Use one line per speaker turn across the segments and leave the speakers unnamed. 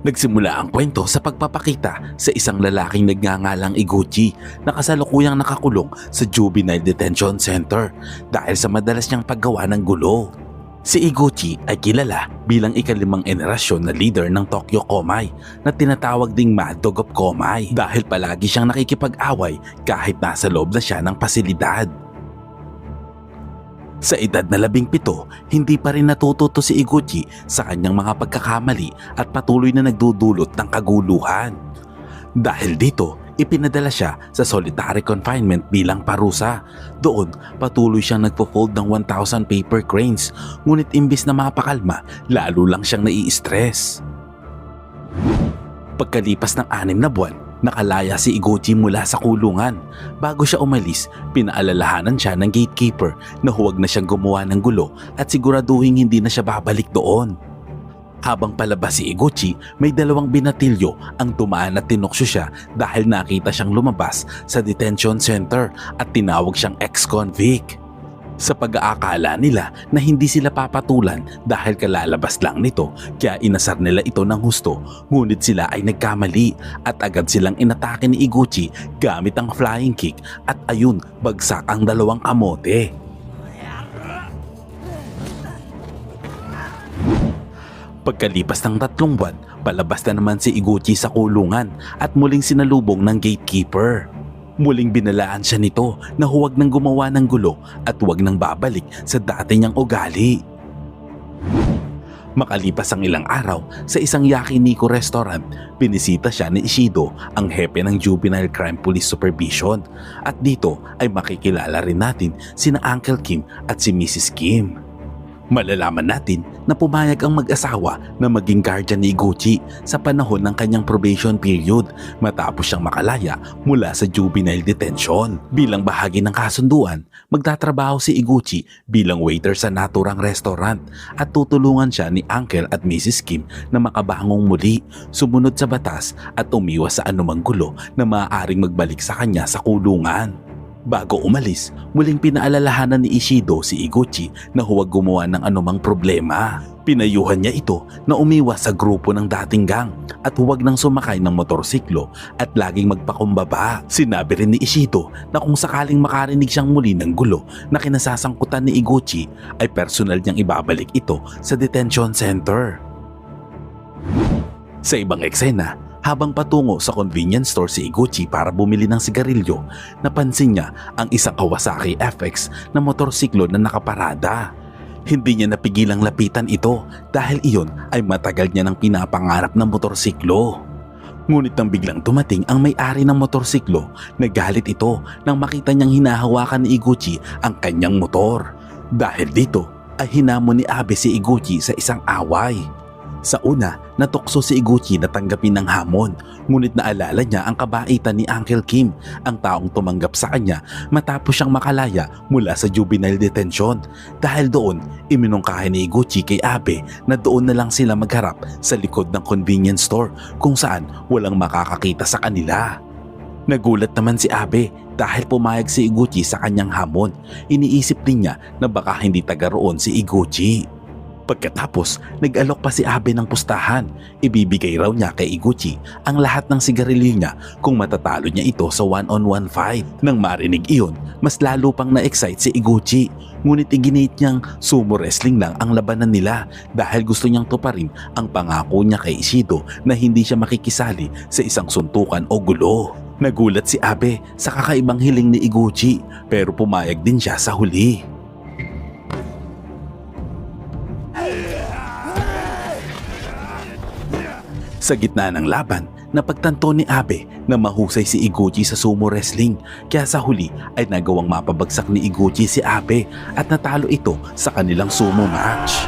Nagsimula ang kwento sa pagpapakita sa isang lalaking nagngangalang Iguchi na kasalukuyang nakakulong sa Juvenile Detention Center dahil sa madalas niyang paggawa ng gulo. Si Iguchi ay kilala bilang ikalimang henerasyon na leader ng Tokyo Komai na tinatawag ding Mad Dog of Komai dahil palagi siyang nakikipag-away kahit nasa loob na siya ng pasilidad. Sa edad na 17, hindi pa rin natututo si Iguchi sa kanyang mga pagkakamali at patuloy na nagdudulot ng kaguluhan. Dahil dito, ipinadala siya sa solitary confinement bilang parusa. Doon, patuloy siyang nagpo-fold ng 1,000 paper cranes, ngunit imbis na mapakalma, lalo lang siyang nai-stress. Pagkalipas ng 6 na buwan, nakalaya si Iguchi mula sa kulungan. Bago siya umalis, pinaalalahanan siya ng gatekeeper na huwag na siyang gumawa ng gulo at siguraduhin hindi na siya babalik doon. Habang palabas si Iguchi, may 2 binatilyo ang tumaan at tinuksyo siya dahil nakita siyang lumabas sa detention center at tinawag siyang ex-convict. Sa pag-aakala nila na hindi sila papatulan dahil kalalabas lang nito, kaya inasar nila ito ng husto, ngunit sila ay nagkamali at agad silang inatake ni Iguchi gamit ang flying kick at ayun, bagsak ang 2 kamote. Pagkalipas ng 3 buwan, palabas na naman si Iguchi sa kulungan at muling sinalubong ng gatekeeper. Muling binalaan siya nito na huwag nang gumawa ng gulo at huwag nang babalik sa dati niyang ugali. Makalipas ang ilang araw, sa isang yakiniku restaurant, binisita siya ni Ishido, ang hepe ng Juvenile Crime Police Supervision. At dito ay makikilala rin natin sina Uncle Kim at si Mrs. Kim. Malalaman natin na pumayag ang mag-asawa na maging guardian ni Iguchi sa panahon ng kanyang probation period matapos siyang makalaya mula sa juvenile detention. Bilang bahagi ng kasunduan, magtatrabaho si Iguchi bilang waiter sa naturang restaurant at tutulungan siya ni Uncle at Mrs. Kim na makabangong muli, sumunod sa batas at umiwas sa anumang gulo na maaaring magbalik sa kanya sa kulungan. Bago umalis, muling pinaalalahanan ni Ishido si Iguchi na huwag gumawa ng anumang problema. Pinayuhan niya ito na umiwas sa grupo ng dating gang at huwag nang sumakay ng motorsiklo at laging magpakumbaba. Sinabi rin ni Ishido na kung sakaling makarinig siyang muli ng gulo na kinasasangkutan ni Iguchi ay personal niyang ibabalik ito sa detention center. Sa ibang eksena, habang patungo sa convenience store si Iguchi para bumili ng sigarilyo, napansin niya ang isang Kawasaki FX na motorsiklo na nakaparada. Hindi niya napigilang lapitan ito dahil iyon ay matagal niya nang pinapangarap ng motorsiklo. Ngunit nang biglang dumating ang may-ari ng motorsiklo, nagalit ito nang makita niyang hinahawakan ni Iguchi ang kanyang motor. Dahil dito ay hinamon ni Abe si Iguchi sa isang away. Sa una, natukso si Iguchi na tanggapin ng hamon, ngunit naalala niya ang kabaitan ni Uncle Kim, ang taong tumanggap sa kanya matapos siyang makalaya mula sa juvenile detention. Dahil doon, iminungkahi ni Iguchi kay Abe na doon na lang sila magharap sa likod ng convenience store kung saan walang makakakita sa kanila. Nagulat naman si Abe dahil pumayag si Iguchi sa kanyang hamon. Iniisip din niya na baka hindi taga roon si Iguchi. Pagkatapos, nag-alok pa si Abe ng pustahan. Ibibigay raw niya kay Iguchi ang lahat ng sigarilyo niya kung matatalo niya ito sa one-on-one fight. Nang marinig iyon, mas lalo pang na-excite si Iguchi. Ngunit iginit niyang sumo wrestling lang ang labanan nila dahil gusto niyang tuparin ang pangako niya kay Ishido na hindi siya makikisali sa isang suntukan o gulo. Nagulat si Abe sa kakaibang hiling ni Iguchi pero pumayag din siya sa huli. Sa gitna ng laban, napagtanto ni Abe na mahusay si Iguchi sa sumo wrestling, kaya sa huli ay nagawang mapabagsak ni Iguchi si Abe at natalo ito sa kanilang sumo match.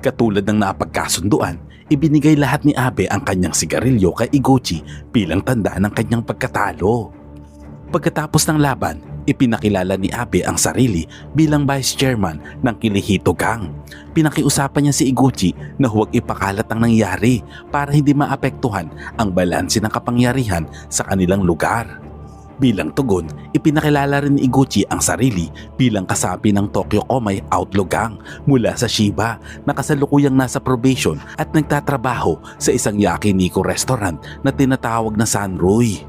Katulad ng napagkasunduan, ibinigay lahat ni Abe ang kanyang sigarilyo kay Iguchi bilang tanda ng kanyang pagkatalo. Pagkatapos ng laban, ipinakilala ni Abe ang sarili bilang vice chairman ng Kirihito Gang. Pinakiusapan niya si Iguchi na huwag ipakalat ang nangyari para hindi maapektuhan ang balanse ng kapangyarihan sa kanilang lugar. Bilang tugon, ipinakilala rin ni Iguchi ang sarili bilang kasapi ng Tokyo Komai Outlaw Gang mula sa Shiba na kasalukuyang nasa probation at nagtatrabaho sa isang yakiniku restaurant na tinatawag na Sanrui.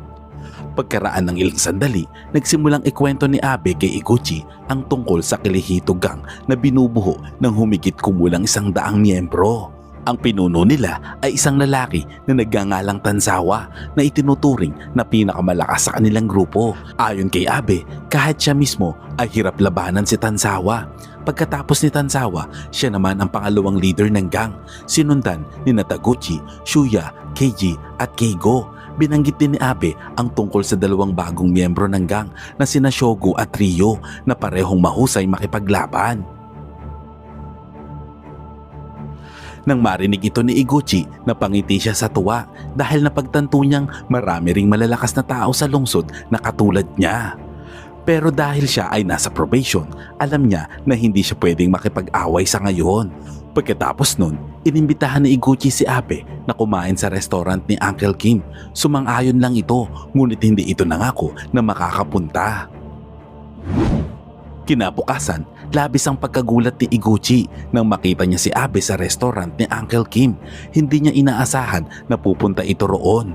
Pagkaraan ng ilang sandali, nagsimulang ikwento ni Abe kay Iguchi ang tungkol sa Kirihito Gang na binubuo ng humigit kumulang 100 miyembro. Ang pinuno nila ay isang lalaki na nagngangalang Tanzawa na itinuturing na pinakamalakas sa kanilang grupo. Ayon kay Abe, kahit siya mismo ay hirap labanan si Tanzawa. Pagkatapos ni Tanzawa, siya naman ang pangalawang leader ng gang, sinundan ni Taguchi, Shuya, Keiji at Keigo. Binanggit din ni Abe ang tungkol sa dalawang bagong miyembro ng gang na sina Shogo at Ryo na parehong mahusay makipaglaban. Nang marinig ito ni Iguchi, napangiti siya sa tuwa dahil napagtanto niyang marami ring malalakas na tao sa lungsod na katulad niya. Pero dahil siya ay nasa probation, alam niya na hindi siya pwedeng makipag-away sa ngayon. Pagkatapos nun, inimbitahan ni Iguchi si Abe na kumain sa restaurant ni Uncle Kim. Sumang-ayon lang ito, ngunit hindi ito nangako na makakapunta. Kinabukasan, labis ang pagkagulat ni Iguchi nang makita niya si Abe sa restaurant ni Uncle Kim. Hindi niya inaasahan na pupunta ito roon.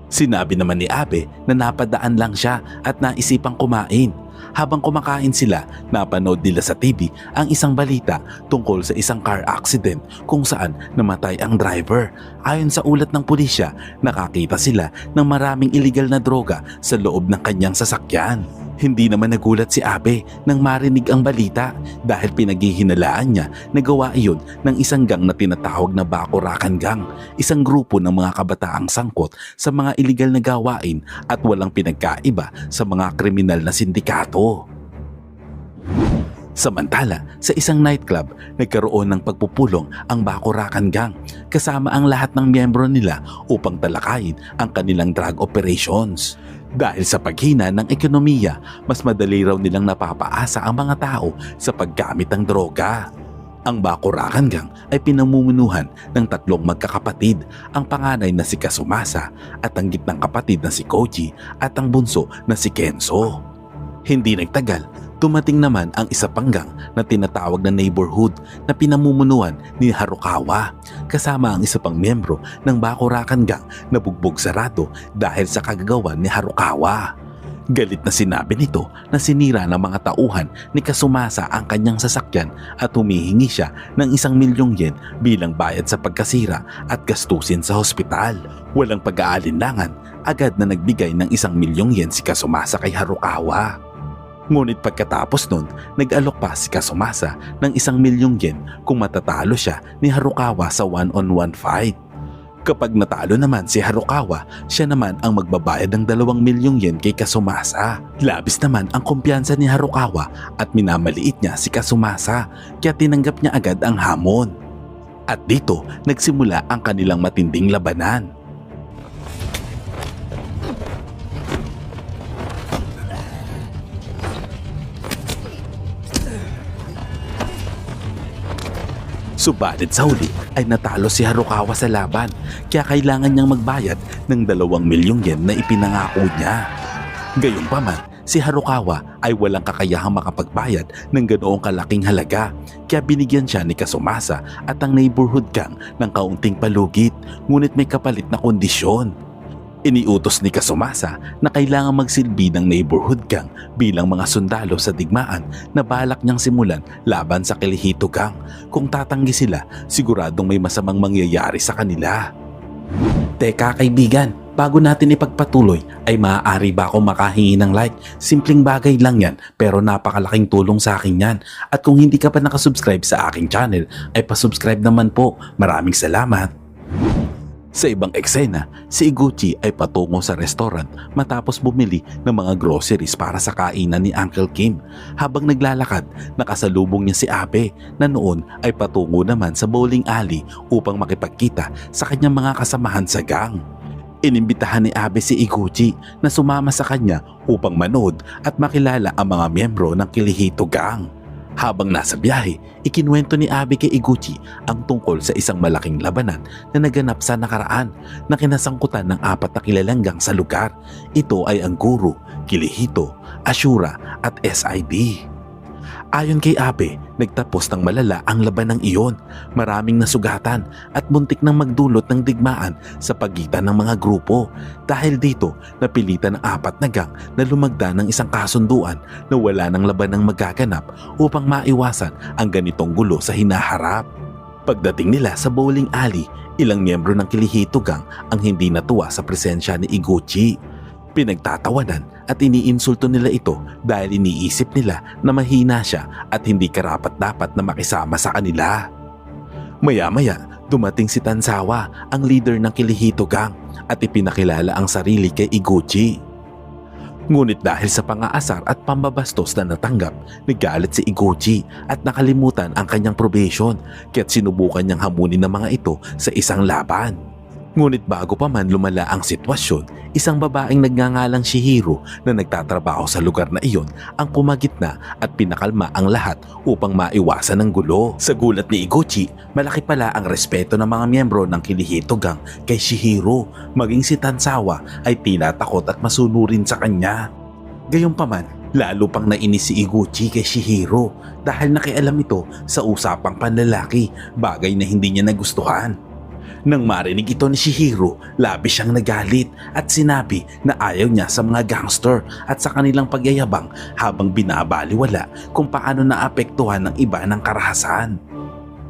Sinabi naman ni Abe na napadaan lang siya at naisipang kumain. Habang kumakain sila, napanood nila sa TV ang isang balita tungkol sa isang car accident kung saan namatay ang driver. Ayon sa ulat ng pulisya, nakakita sila ng maraming illegal na droga sa loob ng kanyang sasakyan. Hindi naman nagulat si Abe nang marinig ang balita dahil pinaghihinalaan niya na gawa iyon ng isang gang na tinatawag na Bakurakan Gang, isang grupo ng mga kabataang sangkot sa mga iligal na gawain at walang pinagkaiba sa mga kriminal na sindikato. Samantala, sa isang nightclub, nagkaroon ng pagpupulong ang Bakurakan Gang kasama ang lahat ng miyembro nila upang talakayin ang kanilang drug operations. Dahil sa paghina ng ekonomiya, mas madali raw nilang napapaasa ang mga tao sa paggamit ng droga. Ang Bakurakan Gang ay pinamumunuhan ng 3 magkakapatid, ang panganay na si Kasumasa at ang gitnang kapatid na si Koji at ang bunso na si Kenzo. Hindi nagtagal, dumating naman ang isa pang gang na tinatawag na neighborhood na pinamumunuan ni Harukawa kasama ang isa pang miyembro ng Bakurakan Gang na bugbog sarado dahil sa kagagawan ni Harukawa. Galit na sinabi nito na sinira ng mga tauhan ni Kasumasa ang kanyang sasakyan at humihingi siya ng 1,000,000 yen bilang bayad sa pagkasira at gastusin sa hospital. Walang pag-aalinlangan, agad na nagbigay ng 1,000,000 yen si Kasumasa kay Harukawa. Ngunit pagkatapos nun, nag-alok pa si Kasumasa ng 1,000,000 yen kung matatalo siya ni Harukawa sa one-on-one fight. Kapag natalo naman si Harukawa, siya naman ang magbabayad ng 2,000,000 yen kay Kasumasa. Labis naman ang kumpiyansa ni Harukawa at minamaliit niya si Kasumasa kaya tinanggap niya agad ang hamon. At dito nagsimula ang kanilang matinding labanan. Subalit sa huli ay natalo si Harukawa sa laban kaya kailangan niyang magbayad ng 2,000,000 yen na ipinangako niya. Gayunpaman, si Harukawa ay walang kakayahang makapagbayad ng ganoong kalaking halaga kaya binigyan siya ni Kasumasa at ang neighborhood gang ng kaunting palugit, ngunit may kapalit na kondisyon. Iniutos ni Kasumasa na kailangan magsilbi ng neighborhood gang bilang mga sundalo sa digmaan na balak niyang simulan laban sa Kirihito Gang. Kung tatanggi sila, siguradong may masamang mangyayari sa kanila. Teka kaibigan, bago natin ipagpatuloy ay maaari ba ako makahingi ng like? Simpleng bagay lang yan pero napakalaking tulong sa akin yan. At kung hindi ka pa nakasubscribe sa aking channel ay pasubscribe naman po. Maraming salamat. Sa ibang eksena, si Iguchi ay patungo sa restaurant matapos bumili ng mga groceries para sa kainan ni Uncle Kim. Habang naglalakad, nakasalubong niya si Abe na noon ay patungo naman sa bowling alley upang makipagkita sa kanyang mga kasamahan sa gang. Inimbitahan ni Abe si Iguchi na sumama sa kanya upang manood at makilala ang mga miyembro ng Kirihito Gang. Habang nasa biyahe, ikinuwento ni Abe kay Iguchi ang tungkol sa isang malaking labanan na naganap sa nakaraan na kinasangkutan ng 4 na kilalang gang sa lugar. Ito ay ang Guru, Kirihito, Ashura at SID. Ayon kay Abe, nagtapos ng malala ang labanang iyon. Maraming nasugatan at muntik nang magdulot ng digmaan sa pagitan ng mga grupo. Dahil dito, napilitan ng 4 na gang na lumagda ng isang kasunduan na wala ng labanang magaganap upang maiwasan ang ganitong gulo sa hinaharap. Pagdating nila sa bowling alley, ilang miyembro ng Kirihito Gang ang hindi natuwa sa presensya ni Iguchi. Pinagtatawanan at iniinsulto nila ito dahil iniisip nila na mahina siya at hindi karapat-dapat na makisama sa kanila. Maya-maya, dumating si Tansawa, ang leader ng Kirihito Gang, at ipinakilala ang sarili kay Iguchi. Ngunit dahil sa pang-aasar at pambabastos na natanggap, nagalit si Iguchi at nakalimutan ang kanyang probation kaya't sinubukan niyang hamunin ng mga ito sa isang laban. Ngunit bago pa man lumala ang sitwasyon, isang babaeng nagngangalang Shihiro na nagtatrabaho sa lugar na iyon ang pumagitna at pinakalma ang lahat upang maiwasan ang gulo. Sa gulat ni Iguchi, malaki pala ang respeto ng mga miyembro ng Kirihito Gang kay Shihiro, maging si Tansawa ay tinatakot at masunurin sa kanya. Gayunpaman, lalo pang nainis si Iguchi kay Shihiro dahil nakialam ito sa usapang panlalaki, bagay na hindi niya nagustuhan. Nang marinig ito ni Shihiro, labis siyang nagalit at sinabi na ayaw niya sa mga gangster at sa kanilang pagyayabang habang binabaliwala kung paano naapektuhan ng iba ng karahasan.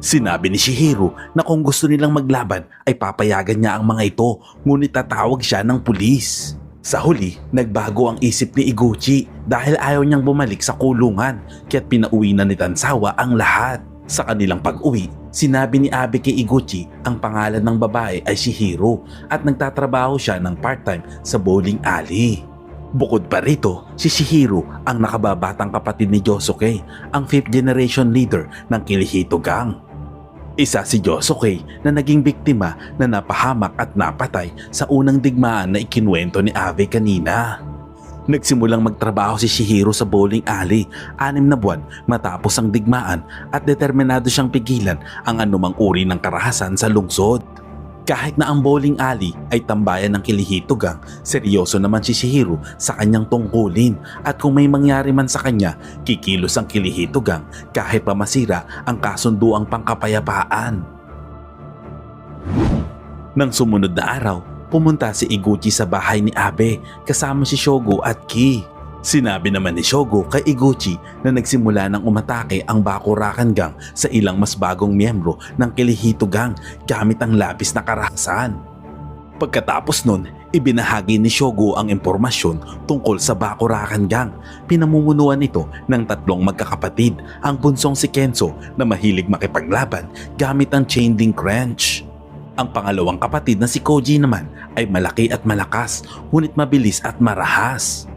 Sinabi ni Shihiro na kung gusto nilang maglaban ay papayagan niya ang mga ito, ngunit tatawag siya ng pulis. Sa huli, nagbago ang isip ni Iguchi dahil ayaw niyang bumalik sa kulungan kaya't pinauwi na ni Tansawa ang lahat. Sa kanilang pag-uwi, sinabi ni Abe kay Iguchi ang pangalan ng babae ay Shihiro at nagtatrabaho siya ng part-time sa bowling alley. Bukod pa rito, si Shihiro ang nakababatang kapatid ni Yosuke, ang 5th generation leader ng Kirihito Gang. Isa si Yosuke na naging biktima na napahamak at napatay sa unang digmaan na ikinuwento ni Abe kanina. Nagsimulang magtrabaho si Shihiro sa bowling alley 6 na buwan matapos ang digmaan at determinado siyang pigilan ang anumang uri ng karahasan sa lungsod. Kahit na ang bowling alley ay tambayan ng Kirihito Gang, seryoso naman si Shihiro sa kanyang tungkulin at kung may mangyari man sa kanya, kikilos ang Kirihito Gang kahit pa masira ang kasunduang pangkapayapaan. Nang sumunod na araw, pumunta si Iguchi sa bahay ni Abe kasama si Shogo at Ki. Sinabi naman ni Shogo kay Iguchi na nagsimula ng umatake ang Bakurakan Gang sa ilang mas bagong miyembro ng Kirihito Gang gamit ang labis na karahasan. Pagkatapos nun, ibinahagi ni Shogo ang impormasyon tungkol sa Bakurakan Gang. Pinamumunuan ito ng 3 magkakapatid, ang bunsong si Kenzo na mahilig makipaglaban gamit ang chain link wrench. Ang pangalawang kapatid na si Koji naman ay malaki at malakas, ngunit mabilis at marahas.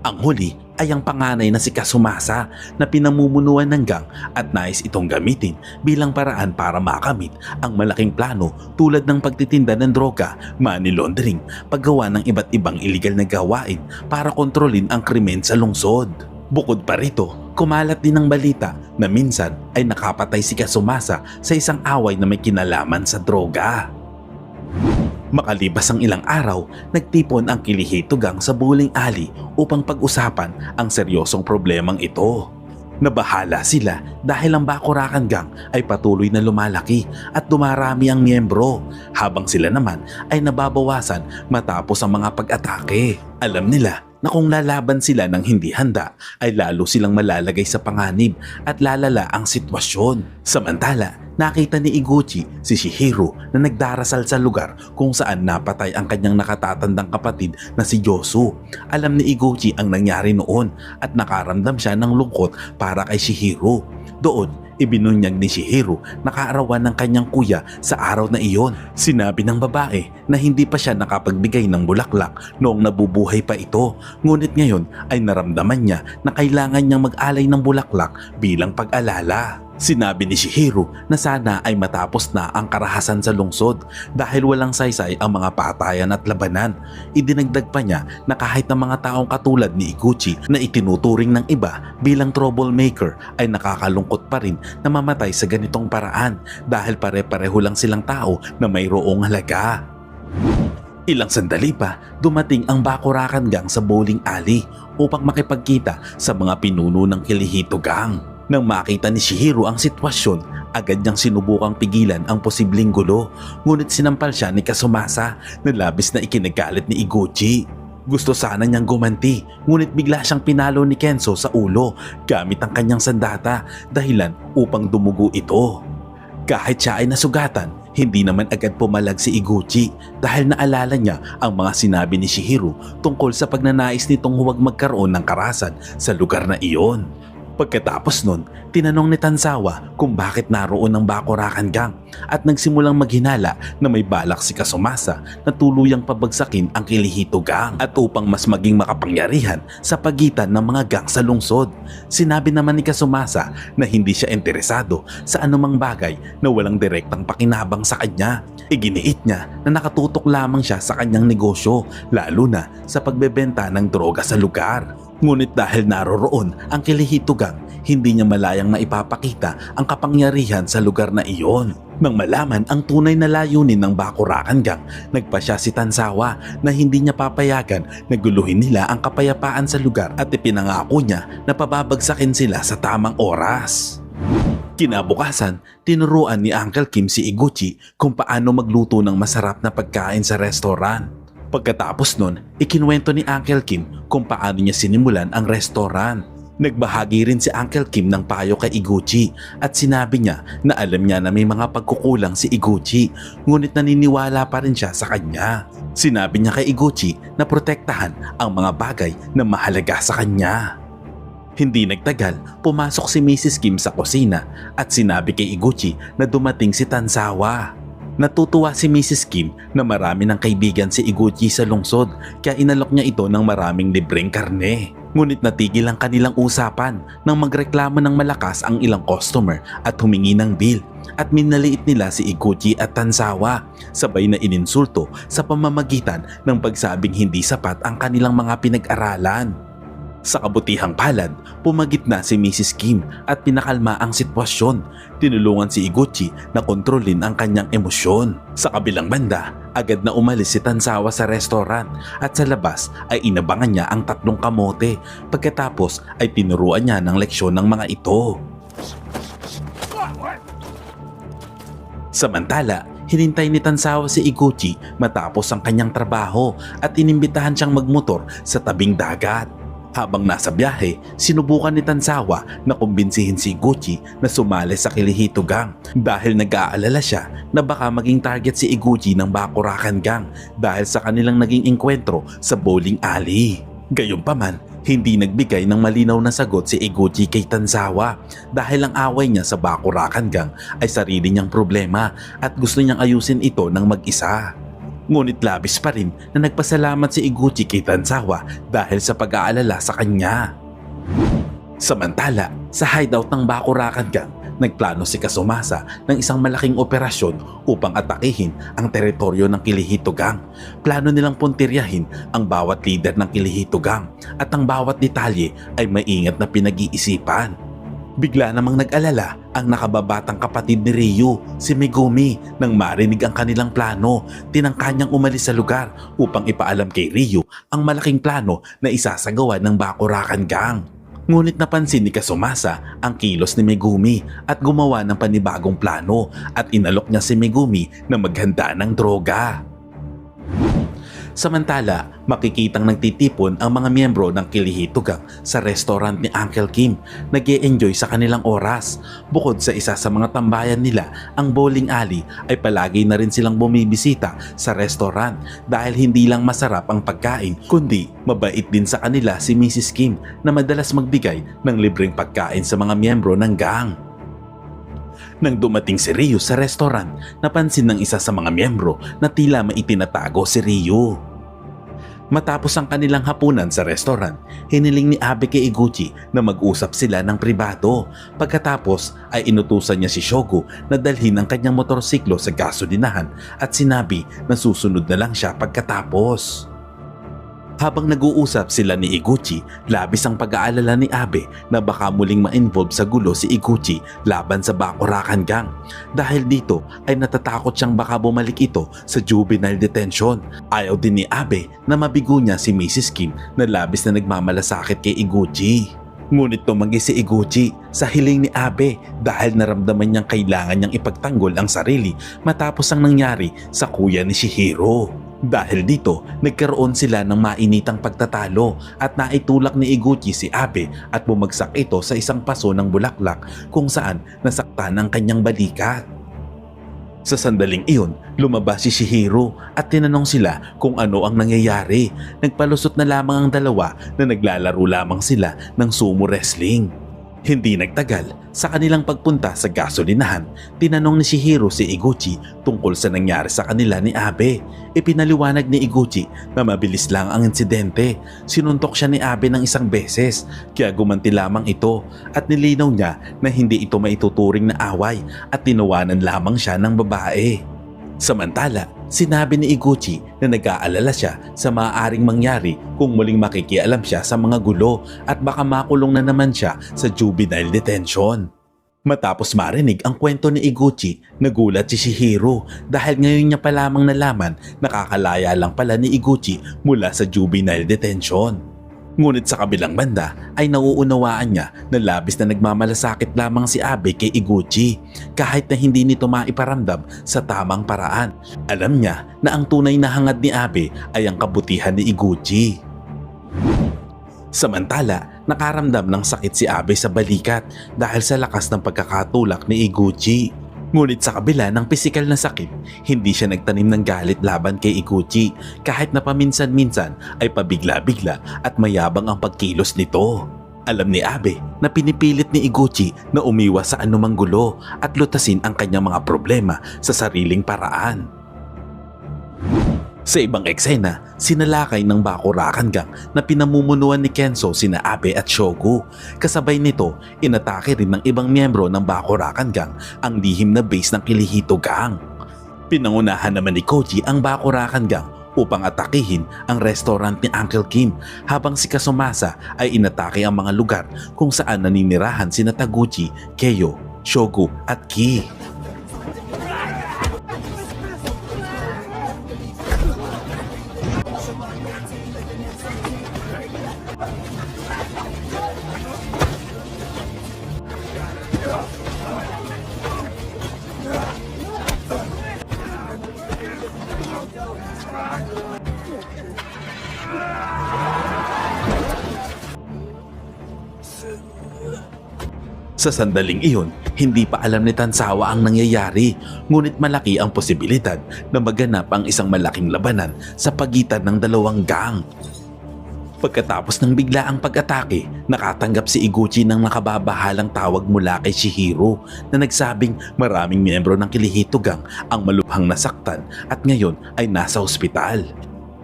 Ang huli ay ang panganay na si Kazumasa na pinamumunuan ng gang at nais itong gamitin bilang paraan para makamit ang malaking plano tulad ng pagtitinda ng droga, money laundering, paggawa ng iba't ibang iligal na gawain para kontrolin ang krimen sa lungsod. Bukod pa rito, kumalat din ang balita na minsan ay nakapatay si Kazumasa sa isang away na may kinalaman sa droga. Makalipas ang ilang araw, nagtipon ang Kirihito Gang sa bowling alley upang pag-usapan ang seryosong problemang ito. Nabahala sila dahil ang Bakurakan Gang ay patuloy na lumalaki at dumarami ang miyembro, habang sila naman ay nababawasan matapos ang mga pag-atake. Alam nila na kung lalaban sila ng hindi handa ay lalo silang malalagay sa panganib at lalala ang sitwasyon. Samantala, nakita ni Iguchi si Shihiro na nagdarasal sa lugar kung saan napatay ang kanyang nakatatandang kapatid na si Yosu. Alam ni Iguchi ang nangyari noon at nakaramdam siya ng lungkot para kay Shihiro. Doon, ibinunyag ni Shihiro na kaarawan ng kanyang kuya sa araw na iyon. Sinabi ng babae na hindi pa siya nakapagbigay ng bulaklak noong nabubuhay pa ito, ngunit ngayon ay naramdaman niya na kailangan niyang mag-alay ng bulaklak bilang pag-alala. Sinabi ni Shihiro na sana ay matapos na ang karahasan sa lungsod dahil walang saysay ang mga patayan at labanan. Idinagdag pa niya na kahit ang mga taong katulad ni Iguchi na itinuturing ng iba bilang troublemaker ay nakakalungkot pa rin na mamatay sa ganitong paraan dahil pare-pareho lang silang tao na mayroong halaga. Ilang sandali pa, dumating ang Bakurakan Gang sa bowling alley upang makipagkita sa mga pinuno ng Kirihito Gang. Nang makita ni Shihiro ang sitwasyon, agad niyang sinubukang pigilan ang posibleng gulo, ngunit sinampal siya ni Kasumasa na labis na ikinagalit ni Iguchi. Gusto sana niyang gumanti, ngunit bigla siyang pinalo ni Kenzo sa ulo gamit ang kanyang sandata, dahilan upang dumugo ito. Kahit siya ay nasugatan, hindi naman agad pumalag si Iguchi dahil naalala niya ang mga sinabi ni Shihiro tungkol sa pagnanais nitong huwag magkaroon ng karahasan sa lugar na iyon. Pagkatapos nun, tinanong ni Tanzawa kung bakit naroon ang Bakurakan Gang at nagsimulang maghinala na may balak si Kasumasa na tuluyang pabagsakin ang Kirihito Gang at upang mas maging makapangyarihan sa pagitan ng mga gang sa lungsod. Sinabi naman ni Kasumasa na hindi siya interesado sa anumang bagay na walang direktang pakinabang sa kanya. Iginiit niya na nakatutok lamang siya sa kanyang negosyo, lalo na sa pagbebenta ng droga sa lugar. Ngunit dahil naroroon ang Kirihito Gang, hindi niya malayang maipapakita ang kapangyarihan sa lugar na iyon. Nang malaman ang tunay na layunin ng Bakurakan Gang, nagpasya si Tanzawa na hindi niya papayagan na guluhin nila ang kapayapaan sa lugar at ipinangako niya na pababagsakin sila sa tamang oras. Kinabukasan, tinuruan ni Uncle Kim si Iguchi kung paano magluto ng masarap na pagkain sa restaurant. Pagkatapos nun, ikinuwento ni Uncle Kim kung paano niya sinimulan ang restaurant. Nagbahagi rin si Uncle Kim ng payo kay Iguchi at sinabi niya na alam niya na may mga pagkukulang si Iguchi, ngunit naniniwala pa rin siya sa kanya. Sinabi niya kay Iguchi na protektahan ang mga bagay na mahalaga sa kanya. Hindi nagtagal, pumasok si Mrs. Kim sa kusina at sinabi kay Iguchi na dumating si Tanzawa. Natutuwa si Mrs. Kim na marami ng kaibigan si Iguchi sa lungsod kaya inalok niya ito ng maraming libreng karne. Ngunit natigil ang kanilang usapan nang magreklamo ng malakas ang ilang customer at humingi ng bill at minaliit nila si Iguchi at Tanzawa, sabay na ininsulto sa pamamagitan ng pagsabing hindi sapat ang kanilang mga pinag-aralan. Sa kabutihang palad, pumagit na si Mrs. Kim at pinakalma ang sitwasyon. Tinulungan si Iguchi na kontrolin ang kanyang emosyon. Sa kabilang banda, agad na umalis si Tanzawa sa restaurant at sa labas ay inabangan niya ang 3 kamote. Pagkatapos ay tinuruan niya ng leksyon ng mga ito. Samantala, hinintay ni Tanzawa si Iguchi matapos ang kanyang trabaho at inimbitahan siyang magmotor sa tabing dagat. Habang nasa biyahe, sinubukan ni Tanzawa na kumbinsihin si Iguchi na sumali sa Kirihito Gang dahil nag-aalala siya na baka maging target si Iguchi ng Bakurakan Gang dahil sa kanilang naging engkwentro sa bowling alley. Gayunpaman, hindi nagbigay ng malinaw na sagot si Iguchi kay Tanzawa dahil ang away niya sa Bakurakan Gang ay sarili niyang problema at gusto niyang ayusin ito ng mag-isa. Ngunit labis pa rin na nagpasalamat si Iguchi kay Tanzawa dahil sa pag-aalala sa kanya. Samantala, sa hideout ng Bakurakan Gang, nagplano si Kasumasa ng isang malaking operasyon upang atakihin ang teritoryo ng Kirihito Gang. Plano nilang puntiryahin ang bawat leader ng Kirihito Gang at ang bawat detalye ay maingat na pinag-iisipan. Bigla namang nag-alala ang nakababatang kapatid ni Ryu, si Megumi. Nang marinig ang kanilang plano, tinangka niyang umalis sa lugar upang ipaalam kay Ryu ang malaking plano na isasagawa ng Bakurakan Gang. Ngunit napansin ni Kasumasa ang kilos ni Megumi at gumawa ng panibagong plano at inalok niya si Megumi na maghanda ng droga. Samantala, makikitang nagtitipon ang mga miyembro ng Kirihito Gang sa restaurant ni Uncle Kim. Nag-e-enjoy sa kanilang oras. Bukod sa isa sa mga tambayan nila, ang bowling alley, ay palagi na rin silang bumibisita sa restaurant dahil hindi lang masarap ang pagkain, kundi mabait din sa kanila si Mrs. Kim na madalas magbigay ng libreng pagkain sa mga miyembro ng gang. Nang dumating si Ryu sa restaurant, napansin ng isa sa mga miyembro na tila may itinatago si Ryu. Matapos ang kanilang hapunan sa restaurant, hiniling ni Abe kay Iguchi na mag-usap sila ng pribado. Pagkatapos ay inutusan niya si Shogo na dalhin ang kanyang motorsiklo sa gasolinahan at sinabi na susunod na lang siya pagkatapos. Habang nag-uusap sila ni Iguchi, labis ang pag-aalala ni Abe na baka muling ma-involve sa gulo si Iguchi laban sa Bakurakan Gang. Dahil dito ay natatakot siyang baka bumalik ito sa juvenile detention. Ayaw din ni Abe na mabigo niya si Mrs. Kim na labis na nagmamalasakit kay Iguchi. Ngunit tumanggi si Iguchi sa hiling ni Abe dahil naramdaman niyang kailangan niyang ipagtanggol ang sarili matapos ang nangyari sa kuya ni Shihiro. Dahil dito, nagkaroon sila ng mainitang pagtatalo at naitulak ni Iguchi si Abe at bumagsak ito sa isang paso ng bulaklak kung saan nasaktan ang kanyang balikat. Sa sandaling iyon, lumabas si Shihiro at tinanong sila kung ano ang nangyayari. Nagpalusot na lamang ang dalawa na naglalaro lamang sila ng sumo wrestling. Hindi nagtagal, sa kanilang pagpunta sa gasolinahan, tinanong ni Shihiro si Iguchi tungkol sa nangyari sa kanila ni Abe. Ipinaliwanag ni Iguchi na mabilis lang ang insidente. Sinuntok siya ni Abe ng isang beses, kaya gumanti lamang ito at nilinaw niya na hindi ito maituturing na away at tinawanan lamang siya ng babae. Samantala, sinabi ni Iguchi na nag-aalala siya sa maaaring mangyari kung muling makikialam siya sa mga gulo at baka makulong na naman siya sa juvenile detention. Matapos marinig ang kwento ni Iguchi, nagulat si Shihiro dahil ngayon niya pa lamang nalaman na kakalaya lang pala ni Iguchi mula sa juvenile detention. Ngunit sa kabilang banda ay nauunawaan niya na labis na nagmamalasakit lamang si Abe kay Iguchi kahit na hindi nito maiparamdam sa tamang paraan. Alam niya na ang tunay na hangad ni Abe ay ang kabutihan ni Iguchi. Samantala, nakaramdam ng sakit si Abe sa balikat dahil sa lakas ng pagkakatulak ni Iguchi. Ngunit sa kabila ng pisikal na sakit, hindi siya nagtanim ng galit laban kay Iguchi kahit na paminsan-minsan ay pabigla-bigla at mayabang ang pagkilos nito. Alam ni Abe na pinipilit ni Iguchi na umiwas sa anumang gulo at lutasin ang kanyang mga problema sa sariling paraan. Sa ibang eksena, sinalakay ng Bakurakan Gang na pinamumunuan ni Kenzo sina Abe at Shogo. Kasabay nito, inatake rin ng ibang miyembro ng Bakurakan Gang ang lihim na base ng Kirihito Gang. Pinangunahan naman ni Koji ang Bakurakan Gang upang atakihin ang restaurant ni Uncle Kim habang si Kazumasa ay inatake ang mga lugar kung saan naninirahan sina Taguchi, Keio, Shogo at Ki. Sa sandaling iyon, hindi pa alam ni Tansawa ang nangyayari, ngunit malaki ang posibilidad na maganap ang isang malaking labanan sa pagitan ng dalawang gang. Pagkatapos ng biglaang pag-atake, nakatanggap si Iguchi ng nakababahalang tawag mula kay Shihiro na nagsabing maraming miyembro ng Kirihito Gang ang malubhang nasaktan at ngayon ay nasa ospital.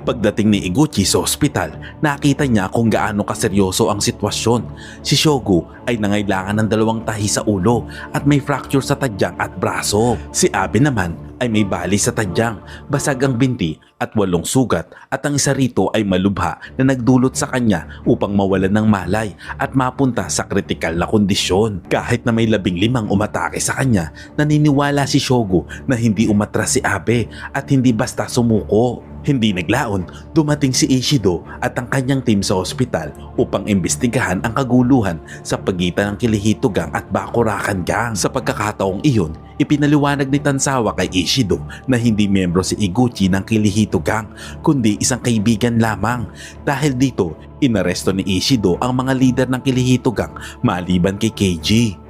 Pagdating ni Iguchi sa ospital, nakita niya kung gaano kaseryoso ang sitwasyon. Si Shogo ay nangailangan ng 2 tahi sa ulo at may fracture sa tadyang at braso. Si Abe naman ay may bali sa tadyang, basag ang binti at 8 sugat at ang isa rito ay malubha na nagdulot sa kanya upang mawalan ng malay at mapunta sa kritikal na kondisyon. Kahit na may 15 umatake sa kanya, naniniwala si Shogo na hindi umatras si Abe at hindi basta sumuko. Hindi naglaon, dumating si Ishido at ang kanyang team sa ospital upang imbestigahan ang kaguluhan sa pagitan ng Kirihito Gang at Bakurakan Gang. Sa pagkakataong iyon, ipinaliwanag ni Tansawa kay Ishido na hindi miyembro si Iguchi ng Kirihito Gang kundi isang kaibigan lamang. Dahil dito, inaresto ni Ishido ang mga lider ng Kirihito Gang maliban kay Keiji.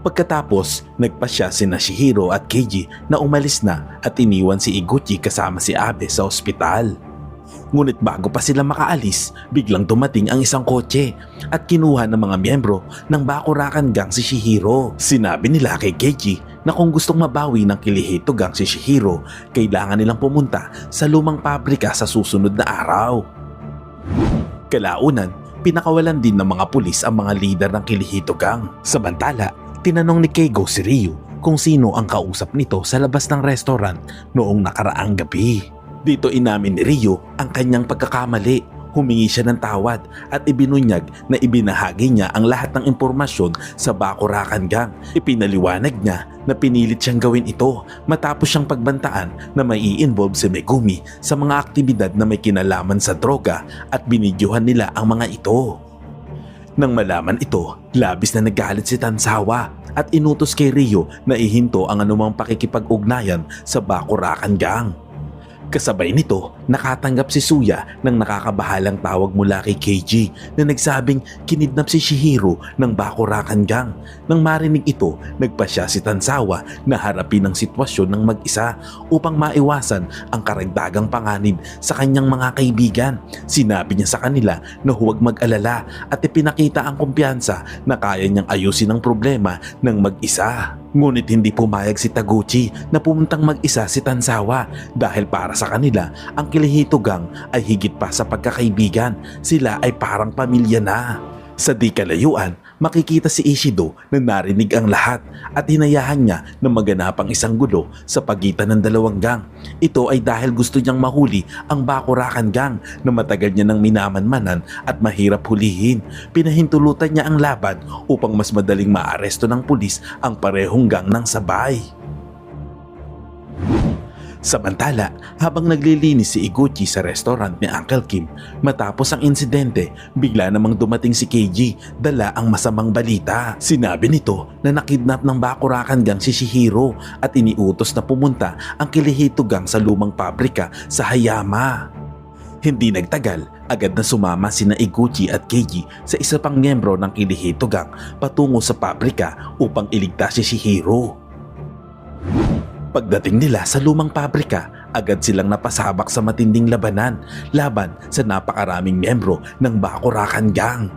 Pagkatapos, nagpasya sina Shihiro at Keiji na umalis na at iniwan si Iguchi kasama si Abe sa ospital. Ngunit bago pa sila makaalis, biglang dumating ang isang kotse at kinuha ng mga miyembro ng Bakurakan Gang si Shihiro. Sinabi nila kay Keiji na kung gustong mabawi ng Kirihito Gang si Shihiro, kailangan nilang pumunta sa lumang pabrika sa susunod na araw. Kalaunan, pinakawalan din ng mga pulis ang mga lider ng Kirihito Gang. Samantala, tinanong ni Keigo si Ryu kung sino ang kausap nito sa labas ng restaurant noong nakaraang gabi. Dito inamin ni Ryo ang kanyang pagkakamali. Humingi siya ng tawad at ibinunyag na ibinahagi niya ang lahat ng impormasyon sa Bakurakan Gang. Ipinaliwanag niya na pinilit siyang gawin ito matapos siyang pagbantaan na may i-involve si Megumi sa mga aktibidad na may kinalaman sa droga at binidyuhan nila ang mga ito. Nang malaman ito, labis na nagalit si Tansawa at inutos kay Ryo na ihinto ang anumang pakikipag-ugnayan sa Bakurakan Gang. Kasabay nito, nakatanggap si Suya ng nakakabahalang tawag mula kay Keiji na nagsabing kinidnap si Shihiro ng Bakurakan Gang. Nang marinig ito, nagpasya si Tansawa na harapin ang sitwasyon ng mag-isa upang maiwasan ang karagdagang panganib sa kanyang mga kaibigan. Sinabi niya sa kanila na huwag mag-alala at ipinakita ang kumpiyansa na kaya niyang ayusin ang problema ng mag-isa. Ngunit hindi pumayag si Taguchi na pumuntang mag-isa si Tansawa dahil para sa kanila ang Kirihito Gang ay higit pa sa pagkakaibigan. Sila ay parang pamilya na. Sa di kalayuan, makikita si Ishido na narinig ang lahat at hinayahan niya na maganap ang isang gulo sa pagitan ng dalawang gang. Ito ay dahil gusto niyang mahuli ang Bakurakan Gang na matagal niya nang minamanmanan at mahirap hulihin. Pinahintulutan niya ang laban upang mas madaling maaresto ng pulis ang parehong gang ng sabay. Samantala, habang naglilinis si Iguchi sa restaurant ni Uncle Kim, matapos ang insidente, bigla namang dumating si Keiji, dala ang masamang balita. Sinabi nito na nakidnap ng Bakurakan Gang si Shihiro at iniutos na pumunta ang Kirihito Gang sa lumang pabrika sa Hayama. Hindi nagtagal, agad na sumama sina Iguchi at Keiji sa isa pang miyembro ng Kirihito Gang patungo sa pabrika upang iligtas si Shihiro. Pagdating nila sa lumang pabrika, agad silang napasabak sa matinding labanan laban sa napakaraming miyembro ng Bakurakan Gang.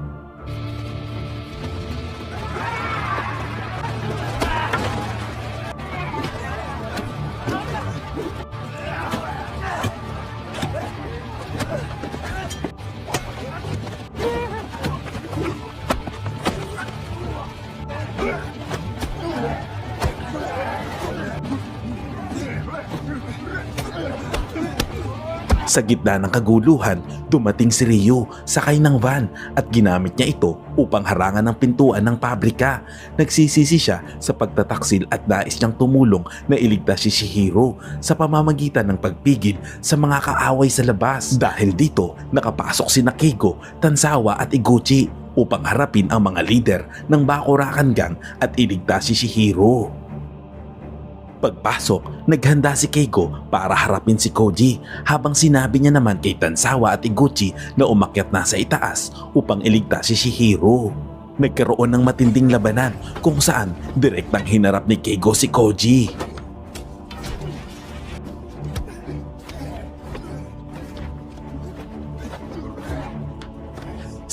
Sa gitna ng kaguluhan, dumating si Ryo sakay ng van at ginamit niya ito upang harangan ang pintuan ng pabrika. Nagsisisi siya sa pagtataksil at nais niyang tumulong na iligtas si Shihiro sa pamamagitan ng pagpigil sa mga kaaway sa labas. Dahil dito, nakapasok si Keigo, Tansawa at Iguchi upang harapin ang mga lider ng Bakurakan Gang at iligtas si Shihiro. Pagpasok, naghanda si Keigo para harapin si Koji habang sinabi niya naman kay Tansawa at Iguchi na umakyat na sa itaas upang iligtas si Shihiro. Nagkaroon ng matinding labanan kung saan direktang hinarap ni Keigo si Koji.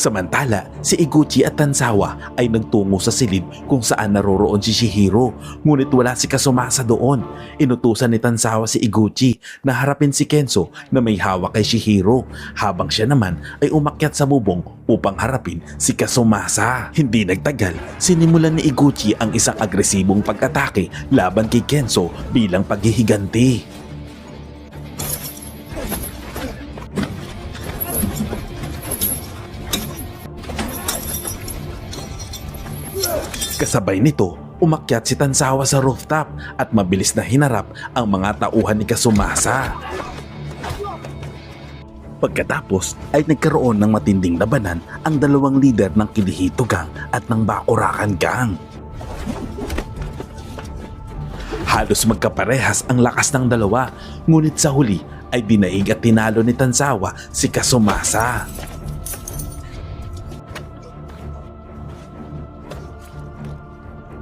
Samantala, si Iguchi at Tansawa ay nagtungo sa silid kung saan naroroon si Shihiro, ngunit wala si Kasumasa doon. Inutusan ni Tansawa si Iguchi na harapin si Kenso na may hawak kay Shihiro, habang siya naman ay umakyat sa bubong upang harapin si Kasumasa. Hindi nagtagal, sinimulan ni Iguchi ang isang agresibong pag-atake laban kay Kenso bilang paghihiganti. Kasabay nito, umakyat si Tansawa sa rooftop at mabilis na hinarap ang mga tauhan ni Kasumasa. Pagkatapos ay nagkaroon ng matinding labanan ang dalawang lider ng Kirihito Gang at ng Bakurakan Gang. Halos magkaparehas ang lakas ng dalawa, ngunit sa huli ay dinaig at tinalo ni Tansawa si Kasumasa.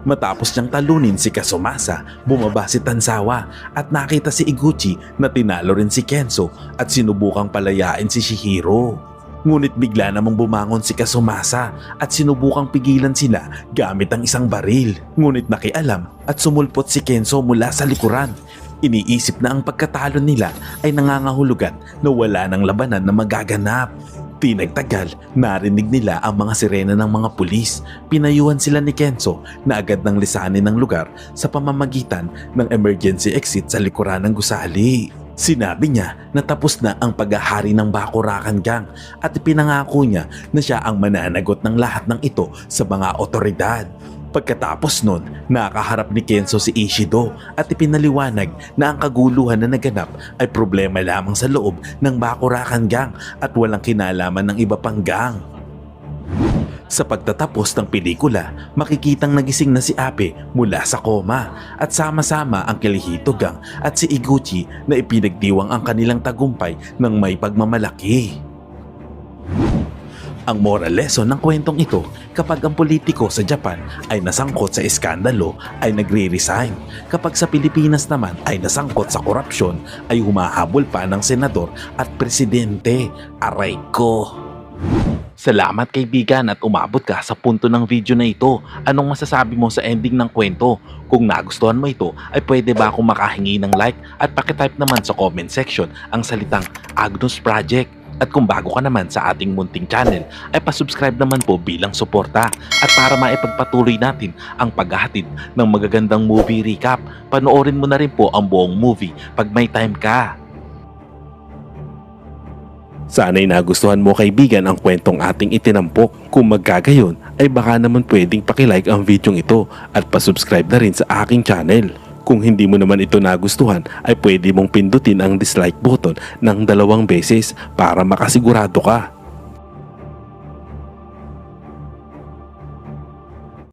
Matapos niyang talunin si Kasumasa, bumaba si Tansawa at nakita si Iguchi na tinalo rin si Kenso at sinubukang palayain si Shihiro. Ngunit bigla namang bumangon si Kasumasa at sinubukang pigilan sila gamit ang isang baril. Ngunit nakialam at sumulpot si Kenso mula sa likuran. Iniisip na ang pagkatalo nila ay nangangahulugan na wala ng labanan na magaganap. Di nagtagal, narinig nila ang mga sirena ng mga pulis. Pinayuhan sila ni Kenso na agad nang lisanin ng lugar sa pamamagitan ng emergency exit sa likuran ng gusali. Sinabi niya na tapos na ang paghahari ng Bakurakan Gang at ipinangako niya na siya ang mananagot ng lahat ng ito sa mga otoridad. Pagkatapos nun, nakaharap ni Kenzo si Ishido at ipinaliwanag na ang kaguluhan na naganap ay problema lamang sa loob ng Bakurakan Gang at walang kinalaman ng iba pang gang. Sa pagtatapos ng pelikula, makikitang nagising na si Abe mula sa koma at sama-sama ang Kirihito Gang at si Iguchi na ipinagdiwang ang kanilang tagumpay ng may pagmamalaki. Ang moral lesson ng kwentong ito, kapag ang politiko sa Japan ay nasangkot sa iskandalo ay nagre-resign. Kapag sa Pilipinas naman ay nasangkot sa korupsyon ay humahabol pa ng senador at presidente. Aray ko! Salamat kaibigan at umabot ka sa punto ng video na ito. Anong masasabi mo sa ending ng kwento? Kung nagustuhan mo ito ay pwede ba akong makahingi ng like at pakitype naman sa comment section ang salitang Agnus Project. At kung bago ka naman sa ating munting channel ay pasubscribe naman po bilang suporta. At para maipagpatuloy natin ang paghahatid ng magagandang movie recap, panoorin mo na rin po ang buong movie pag may time ka. Sana'y nagustuhan mo kaibigan ang kwentong ating itinampok. Kung magkagayon ay baka naman pwedeng pakilike ang videong ito at pasubscribe na rin sa aking channel. Kung hindi mo naman ito nagustuhan ay pwede mong pindutin ang dislike button ng 2 beses para makasigurado ka.